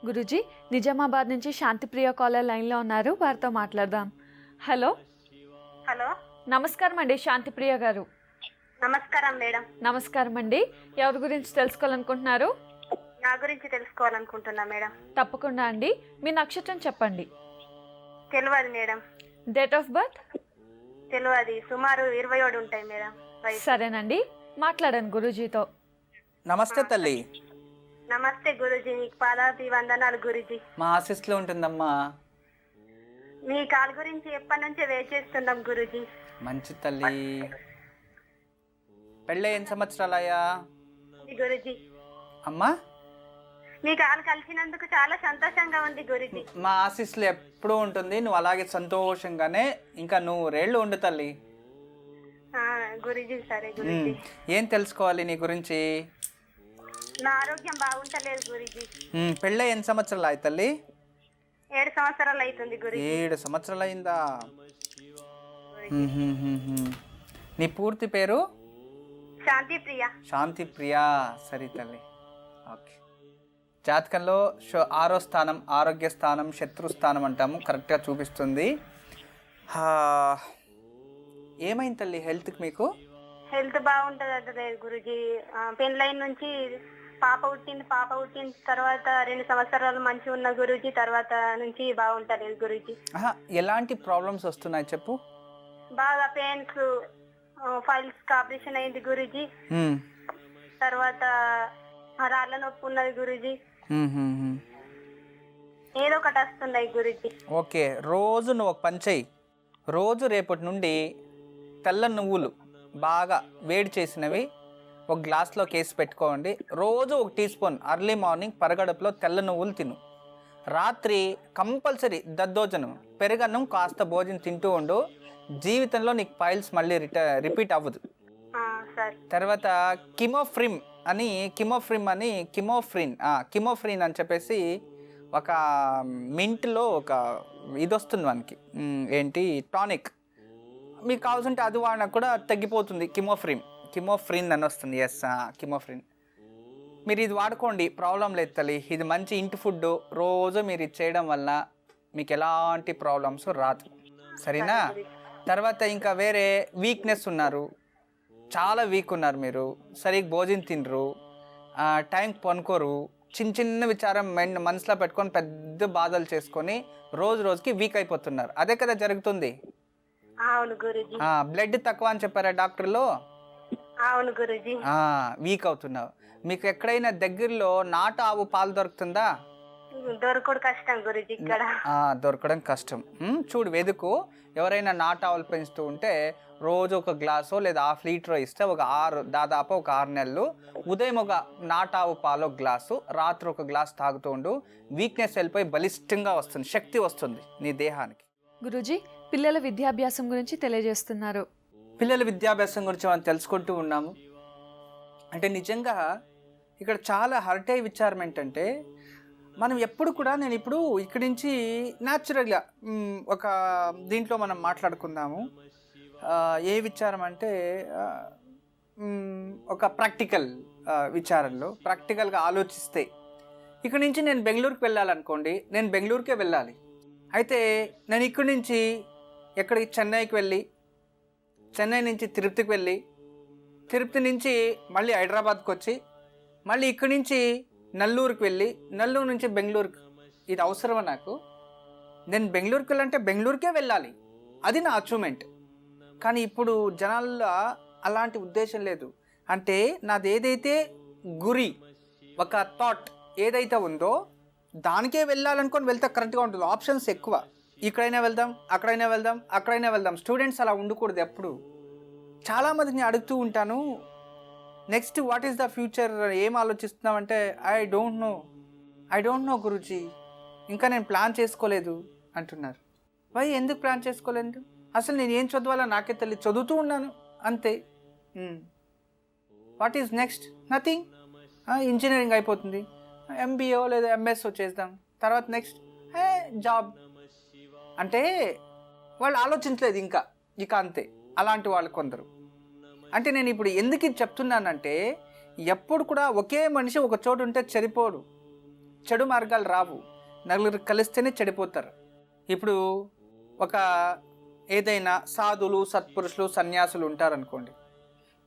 గురూజీ, నిజామాబాద్ నుంచి శాంతిప్రియ కాలర్ లైన్లో ఉన్నారు, వారితో మాట్లాడదాం. హలో. హలో, నమస్కారం అండి శాంతిప్రియ గారు. నమస్కారం మేడం. నమస్కారం అండి. ఎవరి గురించి తెలుసుకోవాలనుకుంటున్నారు? నా గురించి తెలుసుకోవాలనుకుంటున్నా మేడం. తప్పకుండా అండి. మీ నక్షత్రం చెప్పండి. తెలియదు మేడం. Date of birth? తెలియదు, సుమారు 27 ఉంటాయి మేడం. సరేనండి, మాట్లాడండి గురూజీతో. నమస్తే తల్లి. నమస్తే గురూజీ, నీకు పాదాభి వందనాలు గురూజీ. మా ఆశీస్సులో ఉంటుందమ్మా. మీ కాల్ గురించి ఎప్పటి నుంచో వెయిట్ చేస్తున్నాం గురూజీ. మంచి తల్లి. పెళ్ళై ఎన్ని సంవత్సరాలయ్యా గురూజీ? అమ్మా, మీ కాల్ కలిసినందుకు చాలా సంతోషంగా ఉంది గురూజీ. మా ఆశీస్సులు ఎప్పుడూ ఉంటుంది. నువ్వు అలాగే సంతోషంగానే ఇంకా 100 ఏళ్ళు ఉండు తల్లి. గురూజీ సరే గురూజీ. ఏం తెలుసుకోవాలి నీ గురించి? నా ఆరోగ్యం బాగుంటలేదు గురూజీ. పెళ్ళై ఎన్ని సంవత్సరాలు అయ్యి తల్లి? 7 సంవత్సరాలు అవుతుంది గురూజీ. 7 సంవత్సరాలు అయిందా? నీ పూర్తి పేరు? శాంతిప్రియ. శాంతిప్రియా. సరే తల్లి, ఓకే. జాతకంలో 6వ స్థానం ఆరోగ్య స్థానం, శత్రుస్థానం అంటాము, కరెక్ట్గా చూపిస్తుంది. ఏమైంది తల్లి హెల్త్కి మీకు? హెల్త్ బాగుంటది అంటే గురూజీ, పెళ్ళైన నుంచి పాప పుట్టిన తర్వాత 2 సంవత్సరాలు మంచిగా ఉన్న గురూజీ, తర్వాత నుంచి బాగుంటలేదు గురూజీ. ఎలాంటి ప్రాబ్లమ్స్ వస్తున్నాయి చెప్పు? బాగా పెయిన్స్, ఫైల్స్ ఆపరేషన్ అయింది గురూజీ. తర్వాత రాళ్ళ నొప్పి ఉన్నది గురూజీ. ఏదో ఒకటి వస్తున్నాయి గురూజీ. ఓకే, రోజు నువ్వు ఒక పని చెయ్యి. రోజు రేపటి నుండి తెల్ల నువ్వులు బాగా వేడి చేసినవి ఒక గ్లాస్లోకి వేసి పెట్టుకోండి. రోజు 1 టీ స్పూన్ అర్లీ మార్నింగ్ పరగడుపులో తెల్ల నువ్వులు తిను. రాత్రి కంపల్సరీ దద్దోజనం పెరుగన్నం కాస్త భోజనం తింటూ ఉండు. జీవితంలో నీకు పైల్స్ మళ్ళీ రిపీట్ అవ్వదు. తర్వాత కిమోఫ్రిన్ అని చెప్పేసి ఒక మింట్లో ఒక ఇది వస్తుంది మనకి, ఏంటి టానిక్. మీకు కావాల్సింటే అది వాడినా కూడా తగ్గిపోతుంది. కిమోఫ్రిన్ అని వస్తుంది. ఎస్, కిమోఫ్రిన్. మీరు ఇది వాడుకోండి, ప్రాబ్లం లేదు తల్లి. ఇది మంచి ఇంటి ఫుడ్. రోజు మీరు ఇది చేయడం వల్ల మీకు ఎలాంటి ప్రాబ్లమ్స్ రాదు, సరేనా? తర్వాత ఇంకా వేరే వీక్నెస్ ఉన్నారు, చాలా వీక్ ఉన్నారు మీరు. సరిగ్గా భోజనం తినరు, టైంకి పనుకోరు, చిన్న విచారం మనసులో పెట్టుకొని పెద్ద బాధలు చేసుకొని రోజుకి వీక్ అయిపోతున్నారు. అదే కదా జరుగుతుంది. అవును గురూజీ. బ్లడ్ తక్కువ అని చెప్పారా డాక్టర్లు? అవును గురూజీ. వీక్ అవుతున్నావు. మీకు ఎక్కడైనా దగ్గరలో నాటు ఆవు పాలు దొరుకుతుందా? దొరకడం కష్టం గురూజీ ఇక్కడ. దొరకడం కష్టం. చూడు, వెదుకు. ఎవరైనా నాటు ఆవులు పెంచుతూ ఉంటే రోజు 1 గ్లాసో లేదా 1/2 లీటర్ ఇస్తే దాదాపు ఒక 6 నెలలు ఉదయం ఒక నాటావు పాలు 1 గ్లాసు, రాత్రి 1 గ్లాస్ తాగుతూ ఉండు. వీక్నెస్ వెళ్ళిపోయి బలిష్టంగా వస్తుంది, శక్తి వస్తుంది నీ దేహానికి. గురూజీ, పిల్లల విద్యాభ్యాసం గురించి తెలియజేస్తున్నారు. పిల్లల విద్యాభ్యాసం గురించి మనం తెలుసుకుంటూ ఉన్నాము. అంటే నిజంగా ఇక్కడ చాలా హర్ట్ అయ్యే విచారం ఏంటంటే, మనం ఎప్పుడు కూడా నేను ఇప్పుడు ఇక్కడి నుంచి న్యాచురల్గా ఒక దీంట్లో మనం మాట్లాడుకుందాము. ఏ విచారం అంటే ఒక ప్రాక్టికల్ విచారంలో ప్రాక్టికల్గా ఆలోచిస్తే, ఇక్కడి నుంచి నేను బెంగళూరుకి వెళ్ళాలనుకోండి, నేను బెంగళూరుకే వెళ్ళాలి. అయితే నేను ఇక్కడి నుంచి ఎక్కడికి చెన్నైకి వెళ్ళి, చెన్నై నుంచి తిరుపతికి వెళ్ళి, తిరుపతి నుంచి మళ్ళీ హైదరాబాద్కి వచ్చి, మళ్ళీ ఇక్కడి నుంచి నెల్లూరుకి వెళ్ళి, నెల్లూరు నుంచి బెంగళూరుకి. ఇది అవసరమా నాకు? నేను బెంగళూరుకి వెళ్ళాలంటే బెంగళూరుకే వెళ్ళాలి, అది నా అచీవ్మెంట్. కానీ ఇప్పుడు జనాల్లో అలాంటి ఉద్దేశం లేదు. అంటే నాది ఏదైతే గురి, ఒక థాట్ ఏదైతే ఉందో దానికే వెళ్ళాలనుకొని వెళ్తే కరెక్ట్గా ఉంటుంది. ఆప్షన్స్ ఎక్కువ, ఇక్కడైనా వెళ్దాం, అక్కడైనా వెళ్దాం. స్టూడెంట్స్ అలా ఉండకూడదు. ఎప్పుడు చాలామందిని అడుగుతూ ఉంటాను, next what is the future, ఏం ఆలోచిస్తున్నామంటే ఐ డోంట్ నో గురూజీ, ఇంకా నేను ప్లాన్ చేసుకోలేదు అంటున్నారు. ఎందుకు ప్లాన్ చేసుకోలేదు? అసలు నేను ఏం చదవాలో నాకే తెలియదు, చదువుతూ ఉన్నాను అంతే. What is next? Nothing. Engineering అయిపోతుంది, ఎంబీఏ లేదా ఎంఎస్ఓ చేద్దాం, తర్వాత నెక్స్ట్ జాబ్. అంటే వాళ్ళు ఆలోచించలేదు ఇక అంతే. అలాంటి వాళ్ళు కొందరు. అంటే నేను ఇప్పుడు ఎందుకు ఇది చెప్తున్నానంటే, ఎప్పుడు కూడా ఒకే మనిషి ఒక చోటు ఉంటే సరిపోడు. చెడు మార్గాలు రావు. నలుగురు కలిస్తేనే చెడిపోతారు. ఇప్పుడు ఒక ఏదైనా సాధువులు, సత్పురుషులు, సన్యాసులు ఉంటారనుకోండి,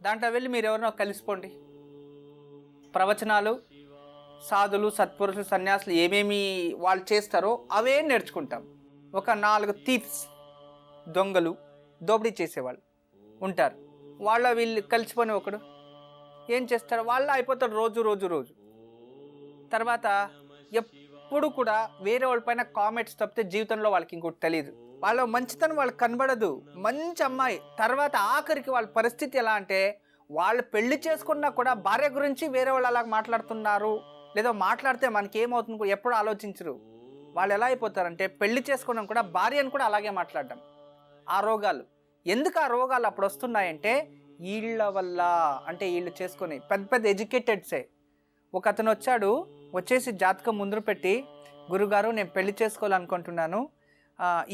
దాంట్లో వెళ్ళి మీరు ఎవరినో కలిసిపోండి. ప్రవచనాలు, సాధులు, సత్పురుషులు, సన్యాసులు ఏమేమి వాళ్ళు చేస్తారో అవే నేర్చుకుంటాం. ఒక 4 థీఫ్స్, దొంగలు, దోపిడీ చేసేవాళ్ళు ఉంటారు. వీళ్ళు కలిసిపోయిన ఒకడు ఏం చేస్తారు, వాళ్ళు అయిపోతారు రోజు. తర్వాత ఎప్పుడు కూడా వేరే వాళ్ళపైన కామెంట్స్ తప్పితే జీవితంలో వాళ్ళకి ఇంకోటి తెలియదు. వాళ్ళ మంచితనం వాళ్ళకి కనబడదు. మంచి అమ్మాయి తర్వాత ఆఖరికి వాళ్ళ పరిస్థితి ఎలా అంటే, వాళ్ళు పెళ్లి చేసుకున్నా కూడా భార్య గురించి వేరే వాళ్ళు అలాగ మాట్లాడుతున్నారు, లేదా మాట్లాడితే మనకి ఏమవుతుంది ఎప్పుడు ఆలోచించరు. వాళ్ళు ఎలా అయిపోతారంటే, పెళ్లి చేసుకున్నాం కూడా భార్యను కూడా అలాగే మాట్లాడడం. ఆ రోగాలు ఎందుకు ఆ రోగాలు అప్పుడు వస్తున్నాయంటే వీళ్ళ వల్ల. అంటే వీళ్ళు చేసుకొని పెద్ద ఎడ్యుకేటెడ్సే. ఒక అతను వచ్చేసి జాతకం ముందు పెట్టి, గురుగారు నేను పెళ్లి చేసుకోవాలనుకుంటున్నాను,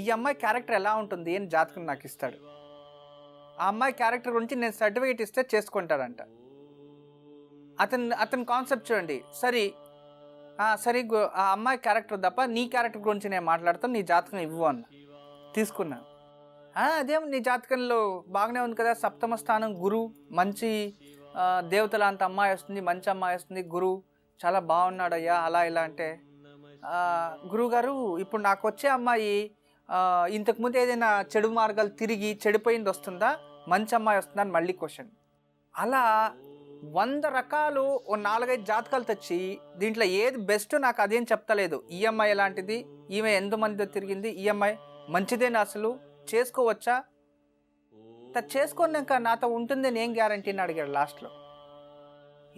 ఈ అమ్మాయి క్యారెక్టర్ ఎలా ఉంటుంది అని జాతకం నాకు ఇస్తాడు. ఆ అమ్మాయి క్యారెక్టర్ గురించి నేను సర్టిఫికేట్ ఇస్తే చేసుకుంటాడంట. అతని కాన్సెప్ట్ చూడండి. సరే ఆ అమ్మాయి క్యారెక్టర్ తప్ప నీ క్యారెక్టర్ గురించి నేను మాట్లాడతాను, నీ జాతకం ఇవ్వు అన్న. తీసుకున్నా. అదేం నీ జాతకంలో బాగానే ఉంది కదా, సప్తమ స్థానం గురు, మంచి దేవతల అంత అమ్మాయి వస్తుంది, మంచి అమ్మాయి వస్తుంది, గురువు చాలా బాగున్నాడయ్యా అలా ఇలా అంటే, గురువుగారు ఇప్పుడు నాకు వచ్చే అమ్మాయి ఇంతకుముందు ఏదైనా చెడు మార్గాలు తిరిగి చెడిపోయింది వస్తుందా, మంచి అమ్మాయి వస్తుందా అని మళ్ళీ క్వశ్చన్. అలా 100 రకాలు 4-5 జాతకాలు తెచ్చి దీంట్లో ఏది బెస్ట్ నాకు అదేం చెప్తలేదు. ఈ అమ్మాయి ఎలాంటిది, ఈమె ఎంతమందితో తిరిగింది, ఈ అమ్మాయి మంచిదేనా, అసలు చేసుకోవచ్చా, చేసుకున్నాక నాతో ఉంటుందని ఏం గ్యారంటీ అని అడిగాడు. లాస్ట్లో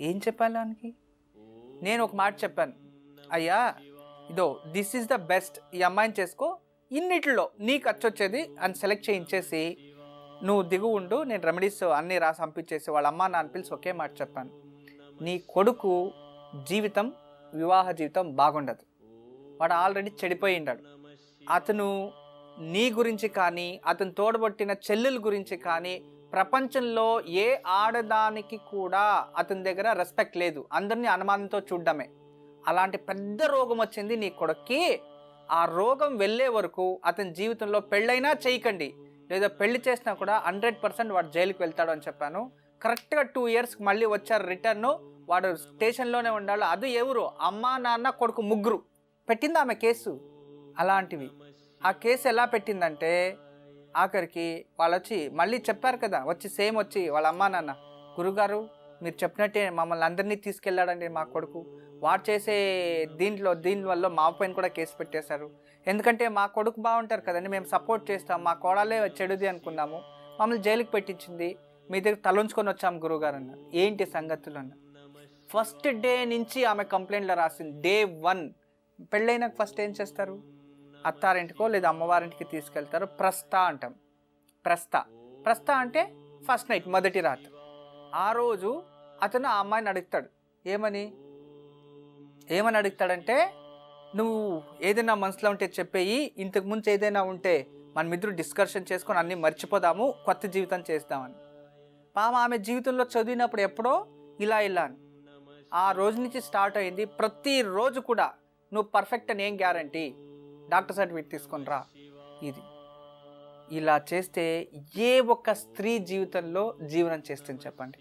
ఏం చెప్పాను దానికి? నేను ఒక మాట చెప్పాను, అయ్యా ఇదో దిస్ ఈజ్ ద బెస్ట్, ఈ అమ్మాయిని చేసుకో, ఇన్నిట్లో నీకు వచ్చొచ్చేది అని సెలెక్ట్ చేయించేసి నువ్వు దిగు ఉండు, నేను రెమెడీస్ అన్నీ రాసి పంపించేసి వాళ్ళ అమ్మ నాన్న పిలిచి ఒకే మాట చెప్పాను, నీ కొడుకు జీవితం, వివాహ జీవితం బాగుండదు, వాడు ఆల్రెడీ చెడిపోయి ఉన్నాడు. అతను నీ గురించి కానీ అతను తోడబొట్టిన చెల్లెల గురించి కానీ ప్రపంచంలో ఏ ఆడదానికి కూడా అతని దగ్గర రెస్పెక్ట్ లేదు, అందరినీ అనుమానంతో చూడడమే. అలాంటి పెద్ద రోగం వచ్చింది నీ కొడుక్కి. ఆ రోగం వెళ్ళే వరకు అతని జీవితంలో పెళ్ళైనా చేయకండి, లేదా పెళ్లి చేసినా కూడా 100% వాడు జైలుకి వెళ్తాడు అని చెప్పాను. కరెక్ట్గా 2 years మళ్ళీ వచ్చారు రిటర్ను. వాడు స్టేషన్లోనే ఉండాలి. అది ఎవరు, అమ్మ నాన్న కొడుకు ముగ్గురు పెట్టింది ఆమె కేసు. అలాంటివి ఆ కేసు ఎలా పెట్టిందంటే, ఆఖరికి వాళ్ళు వచ్చి మళ్ళీ చెప్పారు కదా, సేమ్ వచ్చి వాళ్ళ అమ్మా నాన్న, గురుగారు మీరు చెప్పినట్టే మమ్మల్ని అందరినీ తీసుకెళ్ళాడండి మా కొడుకు, వాడు చేసే దీనివల్ల మా పైన కూడా కేసు పెట్టేశారు, ఎందుకంటే మా కొడుకు బాగుంటారు కదండి, మేము సపోర్ట్ చేస్తాం, మా కోడలే చెడుది అనుకున్నాము, మమ్మల్ని జైలుకి పెట్టించింది, మీ దగ్గర తలంచుకొని వచ్చాము గురుగారు అన్న. ఏంటి సంగతులు అన్న. ఫస్ట్ డే నుంచి ఆమె కంప్లైంట్లో రాసింది, Day 1 పెళ్ళైనాక ఫస్ట్ ఏం చేస్తారు, అత్తారింటికో లేదా అమ్మవారింటికి తీసుకెళ్తారు, ప్రస్త అంటాం. ప్రస్త అంటే ఫస్ట్ నైట్, మొదటి రాత్రి. ఆ రోజు అతను ఆ అమ్మాయిని అడుగుతాడు, ఏమని అడుగుతాడంటే, నువ్వు ఏదైనా మనసులో ఉంటే చెప్పేయి, ఇంతకుముందు ఏదైనా ఉంటే మన ఇద్దరు డిస్కషన్ చేసుకొని అన్నీ మర్చిపోదాము, కొత్త జీవితం చేస్తామని. ఆమె జీవితంలో చదివినప్పుడు ఎప్పుడో ఇలా అని ఆ రోజు నుంచి స్టార్ట్ అయింది. ప్రతిరోజు కూడా నువ్వు పర్ఫెక్ట్ అని ఏం గ్యారంటీ, డాక్టర్ సర్టిఫికేట్ తీసుకొని రా. ఇది ఇలా చేస్తే ఏ ఒక్క స్త్రీ జీవితంలో జీవనం చేస్తుంది చెప్పండి,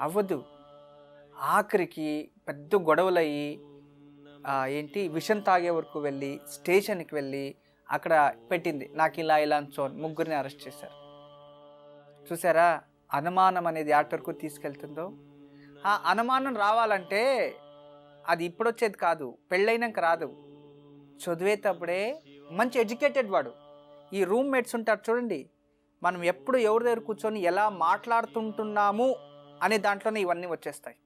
అవ్వదు. ఆఖరికి పెద్ద గొడవలయ్యి విషం తాగే వరకు వెళ్ళి స్టేషన్కి వెళ్ళి అక్కడ పెట్టింది, నాకు ఇలా అని ముగ్గురిని అరెస్ట్ చేశారు. చూసారా అనుమానం అనేది యాట్ వరకు తీసుకెళ్తుందో. ఆ అనుమానం రావాలంటే అది ఇప్పుడు వచ్చేది కాదు, పెళ్ళైనాక రాదు, చదివేటప్పుడే. మంచి ఎడ్యుకేటెడ్ వాడు. ఈ రూమ్మేట్స్ ఉంటారు చూడండి, మనం ఎప్పుడు ఎవరి దగ్గర కూర్చొని ఎలా మాట్లాడుతుంటున్నాము అనే దాంట్లోనే ఇవన్నీ వచ్చేస్తాయి.